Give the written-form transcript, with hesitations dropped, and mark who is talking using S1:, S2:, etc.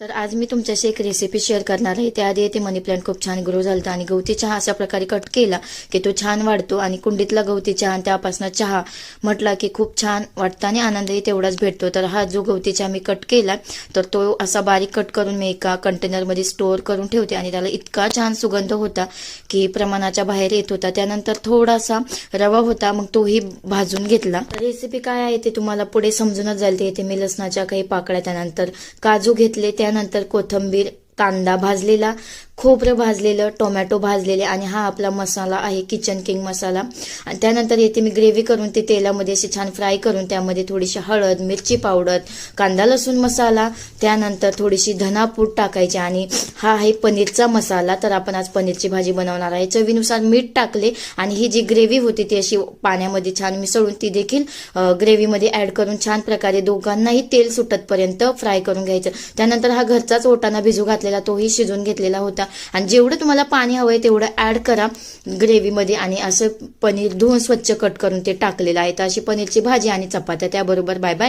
S1: तर आज मी तुमच्याशी एक रेसिपी शेअर करणार आहे. त्याआधी ते मनी प्लांट खूप छान ग्रो झालता आणि गवती चहा अशा प्रकारे कट केला की तो छान वाढतो आणि कुंडीतला गवती चहा आणि त्यापासून चहा म्हटला की खूप छान वाटतं आणि आनंदही तेवढाच भेटतो. तर हा जो गवती चहा मी कट केला तर तो असा बारीक कट करून मी एका कंटेनरमध्ये स्टोअर करून ठेवते आणि त्याला इतका छान सुगंध होता की प्रमाणाच्या बाहेर येत होता. त्यानंतर थोडासा रवा होता, मग तोही भाजून घेतला. रेसिपी काय आहे ते तुम्हाला पुढे समजूनच जाईल. ते मी लसणाच्या काही पाकळ्या, त्यानंतर काजू घेतले, त्यानंतर कोथिंबीर, कांदा भाजलेला, खोबरं भाजलेलं, टोमॅटो भाजलेले आणि हा आपला मसाला आहे किचन किंग मसाला. आणि त्यानंतर येथे मी ग्रेव्ही करून ते तेलामध्ये असे छान फ्राय करून त्यामध्ये थोडीशी हळद, मिरची पावडर, कांदा लसूण मसाला, त्यानंतर थोडीशी धनापूड टाकायची आणि हा आहे पनीरचा मसाला. तर आपण आज पनीरची भाजी बनवणार आहे. चवीनुसार मीठ टाकले आणि ही जी ग्रेव्ही होती ती अशी पाण्यामध्ये छान मिसळून ती देखील ग्रेव्हीमध्ये ऍड करून छान प्रकारे दोघांनाही तेल सुटतपर्यंत फ्राय करून घ्यायचं. त्यानंतर हा घरचाच वाटाणा भिजू घातलेला तोही शिजून घेतलेला होता आणि जेवढं तुम्हाला पाणी हवंय तेवढं ऍड करा ग्रेव्हीमध्ये आणि असं पनीर धुवून स्वच्छ कट करून ते टाकलेलं आहे. तर अशी पनीरची भाजी आणि चपात्या त्याबरोबर. Bye bye.